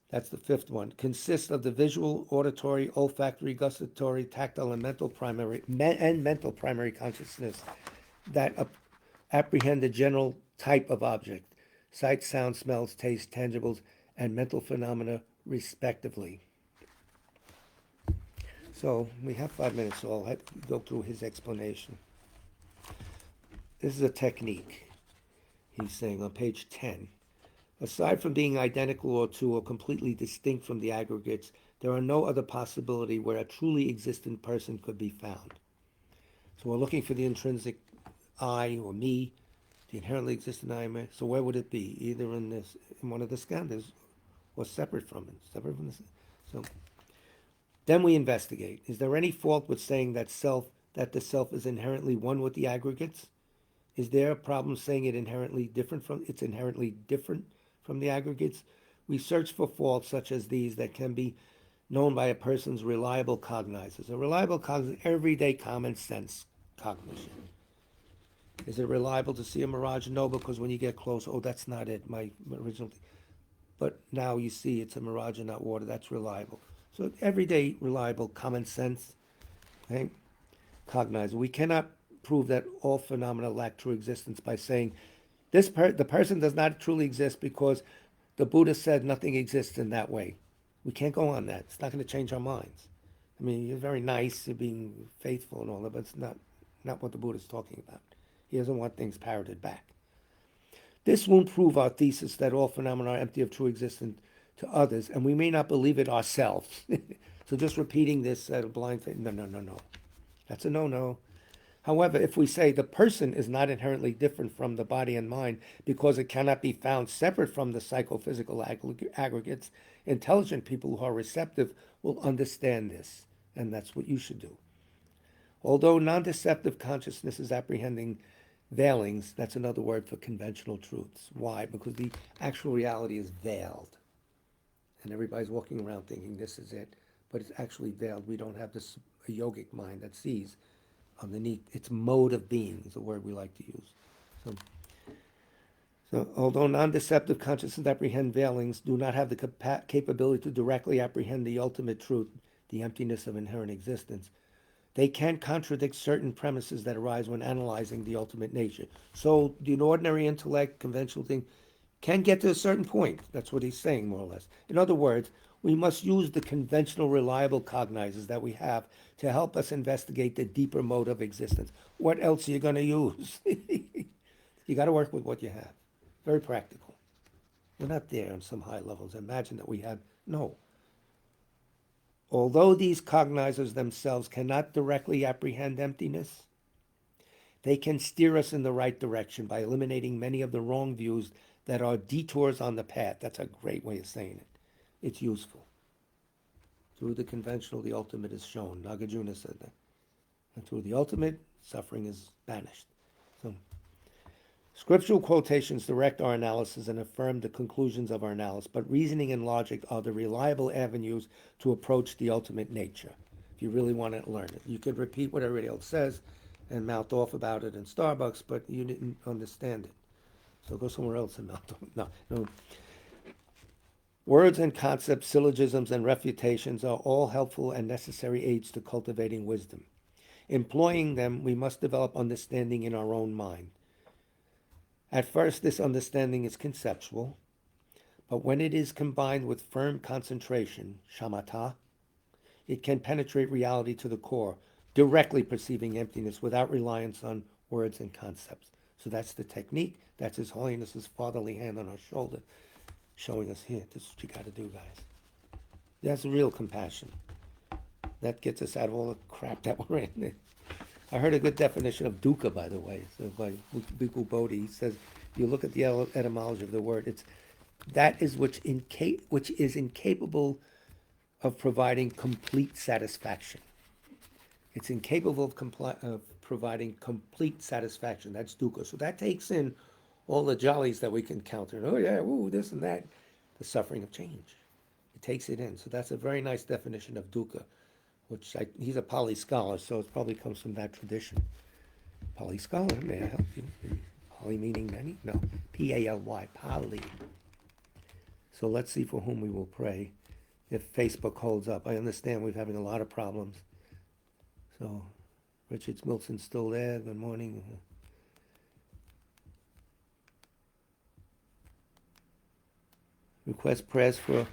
That's the fifth one. Consists of the visual, auditory, olfactory, gustatory, tactile, and mental primary consciousness that apprehend the general type of object: sight, sound, smells, taste, tangibles, and mental phenomena, respectively. So we have 5 minutes, so I'll go through his explanation. This is a technique, he's saying on page 10. Aside from being identical or completely distinct from the aggregates, there are no other possibility where a truly existent person could be found. So we're looking for the intrinsic I or me, the inherently existent I. So where would it be? Either in one of the skandhas, or separate from it. So then we investigate. Is there any fault with saying that the self is inherently one with the aggregates? Is there a problem saying it's inherently different from the aggregates? We search for faults such as these that can be known by a person's reliable cognizers. A reliable cognizer, everyday common sense cognition. Is it reliable to see a mirage? No, because when you get close, oh, that's not it, my original thing. But now you see it's a mirage and not water, that's reliable. So everyday reliable common sense, okay? Cognizer. We cannot prove that all phenomena lack true existence by saying the person does not truly exist because the Buddha said nothing exists in that way. We can't go on that. It's not going to change our minds. I mean, you're very nice, you're being faithful and all that, but it's not what the Buddha's talking about. He doesn't want things parroted back. This won't prove our thesis that all phenomena are empty of true existence to others, and we may not believe it ourselves. So just repeating this at a blind faith, no. That's a no. However, if we say the person is not inherently different from the body and mind because it cannot be found separate from the psychophysical aggregates, intelligent people who are receptive will understand this, and that's what you should do. Although non-deceptive consciousness is apprehending veilings, that's another word for conventional truths. Why? Because the actual reality is veiled. And everybody's walking around thinking this is it, but it's actually veiled. We don't have this a yogic mind that sees underneath. Its mode of being is the word we like to use. So although non-deceptive consciousness apprehend veilings, do not have the capability to directly apprehend the ultimate truth, the emptiness of inherent existence, they can contradict certain premises that arise when analyzing the ultimate nature. So the ordinary intellect, conventional thing, can get to a certain point. That's what he's saying, more or less. In other words, we must use the conventional, reliable cognizers that we have to help us investigate the deeper mode of existence. What else are you going to use? You got to work with what you have. Very practical. We're not there on some high levels. Imagine that we have. No. Although these cognizers themselves cannot directly apprehend emptiness, they can steer us in the right direction by eliminating many of the wrong views that are detours on the path. That's a great way of saying it. It's useful. Through the conventional, the ultimate is shown. Nagarjuna said that. And through the ultimate, suffering is banished. So, scriptural quotations direct our analysis and affirm the conclusions of our analysis, but reasoning and logic are the reliable avenues to approach the ultimate nature. If you really want to learn it, you could repeat what everybody else says and mouth off about it in Starbucks, but you didn't understand it. So go somewhere else and mouth off. No. Words and concepts, syllogisms, and refutations are all helpful and necessary aids to cultivating wisdom. Employing them, we must develop understanding in our own mind. At first, this understanding is conceptual, but when it is combined with firm concentration, shamatha, it can penetrate reality to the core, directly perceiving emptiness without reliance on words and concepts. So that's the technique. That's His Holiness's fatherly hand on our shoulder, showing us here, this is what you got to do, guys. That's real compassion. That gets us out of all the crap that we're in. I heard a good definition of dukkha, by the way, so by Bhikkhu Bodhi. He says, if you look at the etymology of the word, it's that is which is incapable of providing complete satisfaction. It's incapable of providing complete satisfaction. That's dukkha. So that takes in all the jollies that we can counter. Oh yeah, ooh, this and that. The suffering of change. It takes it in. So that's a very nice definition of dukkha, he's a Pali scholar, so it probably comes from that tradition. Pali scholar, may I help you? Pali meaning many? No, P-A-L-Y, Pali. So let's see for whom we will pray if Facebook holds up. I understand we're having a lot of problems. So Richard Milson's still there. Good morning. Request prayers for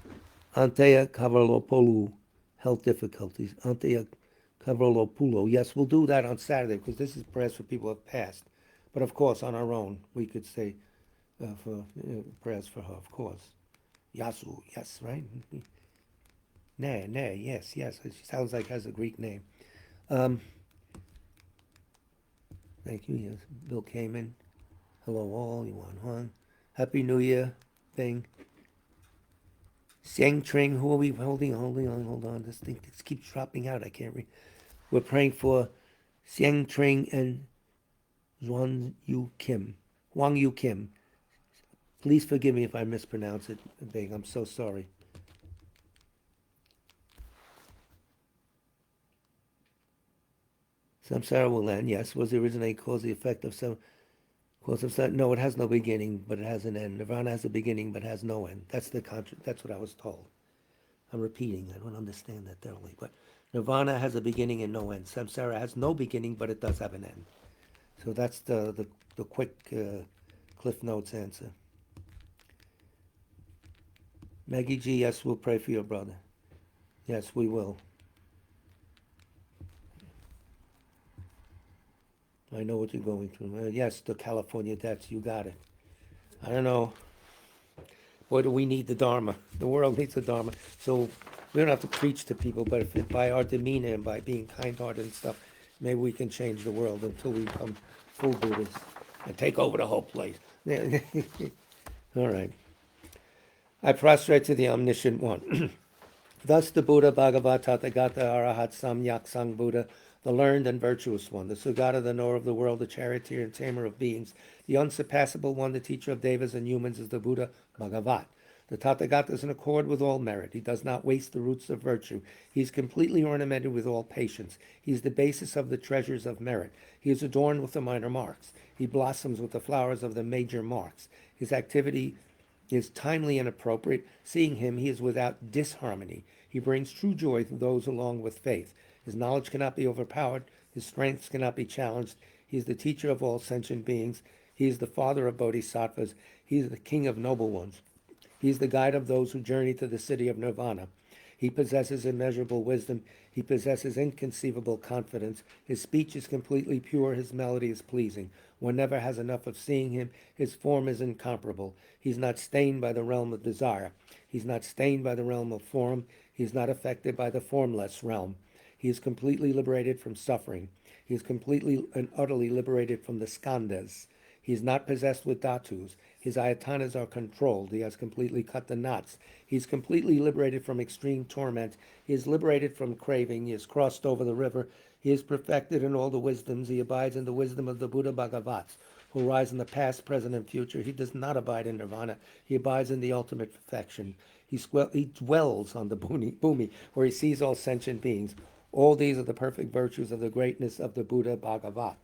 Antea Kavarlopolu, health difficulties. Antea Kavarlopoulo. Yes, we'll do that on Saturday because this is prayers for people who have passed. But of course, on our own, we could say for prayers for her, of course. Yasu, yes, right? Nay, yes. She sounds like has a Greek name. Thank you. Yes, Bill Kamen. Hello all. Yuan Huang. Happy New Year thing. Xiang Tring, who are we holding? Hold on. This thing keeps dropping out. I can't read. We're praying for Xiang Tring and Wang Yu Kim. Please forgive me if I mispronounce it, Bing. I'm so sorry. Samsara will end, yes. Was the originate cause, the effect of some cause of some? No, it has no beginning, but it has an end. Nirvana has a beginning, but has no end. That's what I was told. I'm repeating. I don't understand that thoroughly, but Nirvana has a beginning and no end. Samsara has no beginning, but it does have an end. So that's the quick Cliff Notes answer. Maggie G, yes, we'll pray for your brother. Yes, we will. I know what you're going through. Yes, the California debts, you got it. I don't know. Boy, do we need the Dharma. The world needs the Dharma. So we don't have to preach to people, but if by our demeanor and by being kind-hearted and stuff, maybe we can change the world until we become full Buddhists and take over the whole place. All right. I prostrate to the omniscient one. Thus the Buddha, Bhagavad, Tathagata, Arahat, Samyak, Sang Buddha, the learned and virtuous one, the Sugata, the knower of the world, the charioteer and tamer of beings, the unsurpassable one, the teacher of devas and humans, is the Buddha, Bhagavat. The Tathagata is in accord with all merit. He does not waste the roots of virtue. He is completely ornamented with all patience. He is the basis of the treasures of merit. He is adorned with the minor marks. He blossoms with the flowers of the major marks. His activity is timely and appropriate. Seeing him, he is without disharmony. He brings true joy to those along with faith. His knowledge cannot be overpowered. His strengths cannot be challenged. He is the teacher of all sentient beings. He is the father of bodhisattvas. He is the king of noble ones. He is the guide of those who journey to the city of nirvana. He possesses immeasurable wisdom. He possesses inconceivable confidence. His speech is completely pure. His melody is pleasing. One never has enough of seeing him. His form is incomparable. He's not stained by the realm of desire. He's not stained by the realm of form. He's not affected by the formless realm. He is completely liberated from suffering. He is completely and utterly liberated from the skandhas. He is not possessed with dhatus. His ayatanas are controlled. He has completely cut the knots. He is completely liberated from extreme torment. He is liberated from craving. He has crossed over the river. He is perfected in all the wisdoms. He abides in the wisdom of the Buddha Bhagavats, who rise in the past, present, and future. He does not abide in nirvana. He abides in the ultimate perfection. He dwells on the bhumi, where he sees all sentient beings. All these are the perfect virtues of the greatness of the Buddha Bhagavat.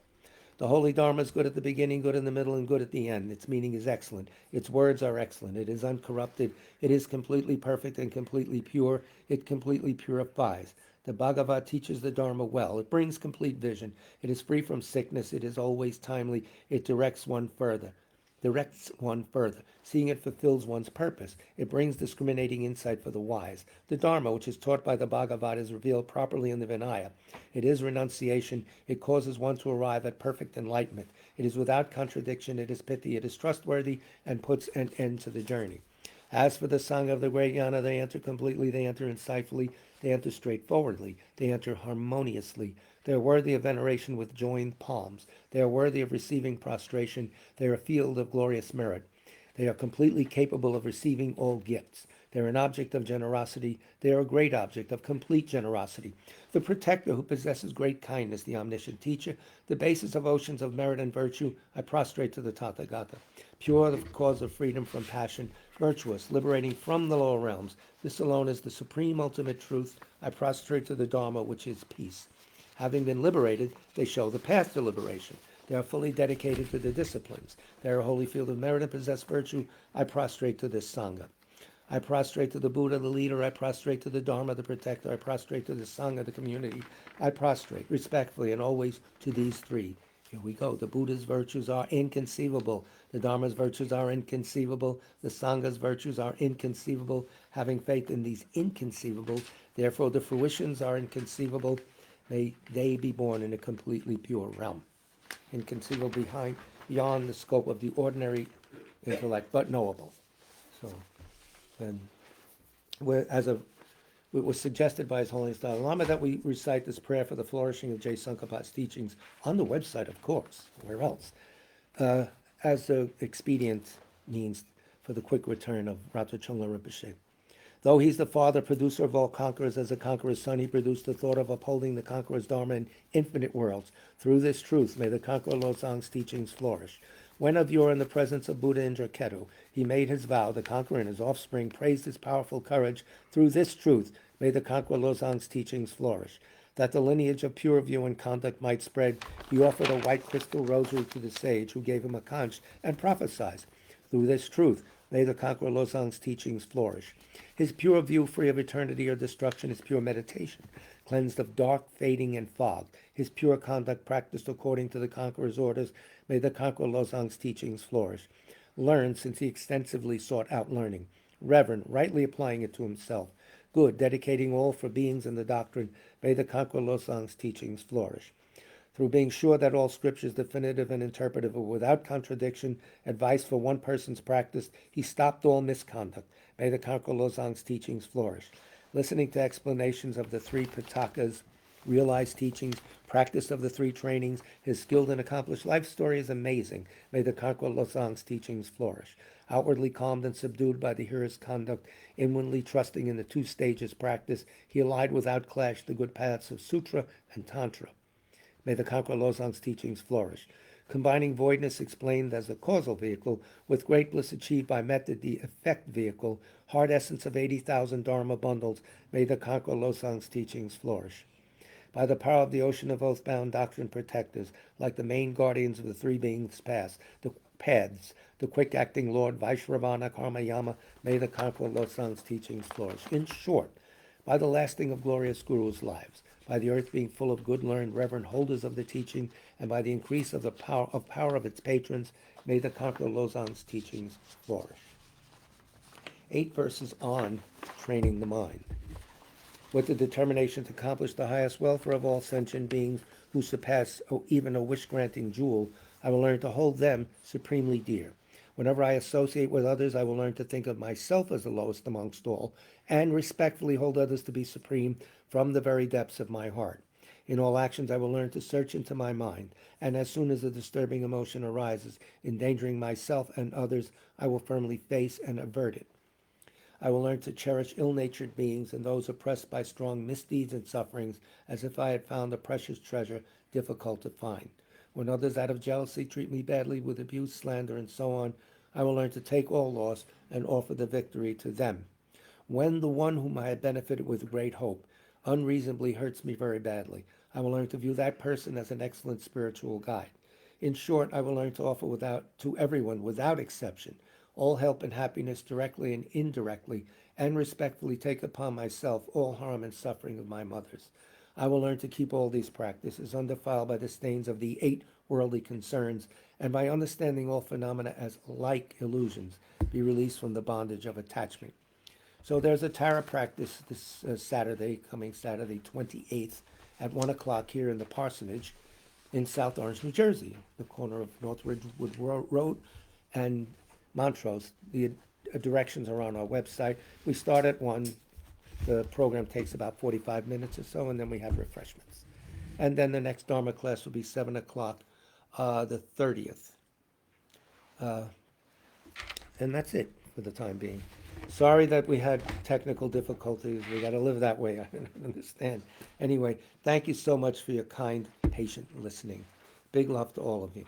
The Holy Dharma is good at the beginning, good in the middle, and good at the end. Its meaning is excellent. Its words are excellent. It is uncorrupted. It is completely perfect and completely pure. It completely purifies. The Bhagavad teaches the Dharma well. It brings complete vision. It is free from sickness. It is always timely. It directs one further. Seeing it fulfills one's purpose. It brings discriminating insight for the wise. The Dharma, which is taught by the Bhagavad, is revealed properly in the Vinaya. It is renunciation. It causes one to arrive at perfect enlightenment. It is without contradiction. It is pithy. It is trustworthy and puts an end to the journey. As for the Sangha of the Great Yana, they enter completely, they enter insightfully, they enter straightforwardly, they enter harmoniously. They are worthy of veneration with joined palms. They are worthy of receiving prostration. They are a field of glorious merit. They are completely capable of receiving all gifts. They are an object of generosity. They are a great object of complete generosity. The protector who possesses great kindness, the omniscient teacher, the basis of oceans of merit and virtue, I prostrate to the Tathagata. Pure, the cause of freedom from passion, virtuous, liberating from the lower realms. This alone is the supreme ultimate truth. I prostrate to the Dharma, which is peace. Having been liberated, they show the path to liberation. They are fully dedicated to the disciplines. They are a holy field of merit and possess virtue. I prostrate to this Sangha. I prostrate to the Buddha, the leader. I prostrate to the Dharma, the protector. I prostrate to the Sangha, the community. I prostrate respectfully and always to these three. Here we go. The Buddha's virtues are inconceivable. The Dharma's virtues are inconceivable. The Sangha's virtues are inconceivable. Having faith in these inconceivable, therefore the fruitions are inconceivable. May they be born in a completely pure realm. Inconceivable beyond the scope of the ordinary intellect, but knowable. So, and it was suggested by His Holiness Dalai Lama that we recite this prayer for the flourishing of J. Tsong-kha-pa's teachings on the website, of course, where else, as the expedient means for the quick return of Rato Chungla Rinpoche. Though he's the father, producer of all conquerors, as a conqueror's son, he produced the thought of upholding the conqueror's dharma in infinite worlds. Through this truth, may the conqueror Losang's teachings flourish. When of yore in the presence of Buddha Indraketu, he made his vow, the conqueror and his offspring praised his powerful courage. Through this truth, may the conqueror Losang's teachings flourish. That the lineage of pure view and conduct might spread, he offered a white crystal rosary to the sage, who gave him a conch and prophesied. Through this truth, may the conqueror Losang's teachings flourish. His pure view, free of eternity or destruction, is pure meditation, cleansed of dark, fading, and fog. His pure conduct, practiced according to the conqueror's orders, may the conqueror Losang's teachings flourish. Learned, since he extensively sought out learning. Reverent, rightly applying it to himself. Good, dedicating all for beings in the doctrine, may the conqueror Losang's teachings flourish. Through being sure that all scriptures, definitive and interpretive, are without contradiction, advice for one person's practice, he stopped all misconduct. May the conqueror Losang's teachings flourish. Listening to explanations of the three Pitakas, realized teachings, practice of the three trainings, his skilled and accomplished life story is amazing. May the conqueror Losang's teachings flourish. Outwardly calmed and subdued by the hearer's conduct, inwardly trusting in the two stages practice, he allied without clash the good paths of Sutra and Tantra. May the conqueror Losang's teachings flourish. Combining voidness explained as the causal vehicle with great bliss achieved by method, the effect vehicle, heart essence of 80,000 Dharma bundles, may the conqueror Losang's teachings flourish. By the power of the ocean of oath-bound doctrine protectors, like the main guardians of the three beings paths, the quick-acting Lord Vaishravana Karmayama, may the conqueror Losang's teachings flourish. In short, by the lasting of glorious gurus' lives, by the earth being full of good, learned, reverent holders of the teaching, and by the increase of the power of its patrons, may the conqueror Losang's teachings flourish. 8 verses on training the mind. With the determination to accomplish the highest welfare of all sentient beings who surpass even a wish-granting jewel, I will learn to hold them supremely dear. Whenever I associate with others, I will learn to think of myself as the lowest amongst all, and respectfully hold others to be supreme from the very depths of my heart. In all actions, I will learn to search into my mind, and as soon as a disturbing emotion arises, endangering myself and others, I will firmly face and avert it. I will learn to cherish ill-natured beings and those oppressed by strong misdeeds and sufferings, as if I had found a precious treasure difficult to find. When others out of jealousy treat me badly with abuse, slander, and so on, I will learn to take all loss and offer the victory to them. When the one whom I had benefited with great hope unreasonably hurts me very badly, I will learn to view that person as an excellent spiritual guide. In short, I will learn to offer to everyone without exception all help and happiness directly and indirectly, and respectfully take upon myself all harm and suffering of my mothers. I will learn to keep all these practices undefiled by the stains of the 8 worldly concerns, and by understanding all phenomena as like illusions, be released from the bondage of attachment. So there's a Tara practice this Saturday, coming Saturday 28th at 1 o'clock here in the parsonage in South Orange, New Jersey, the corner of North Ridgewood Road and Montrose. The directions are on our website. We start at 1. The program takes about 45 minutes or so, and then we have refreshments. And then the next Dharma class will be 7 o'clock, the 30th. And that's it for the time being. Sorry that we had technical difficulties. We got to live that way. I understand. Anyway, thank you so much for your kind, patient listening. Big love to all of you.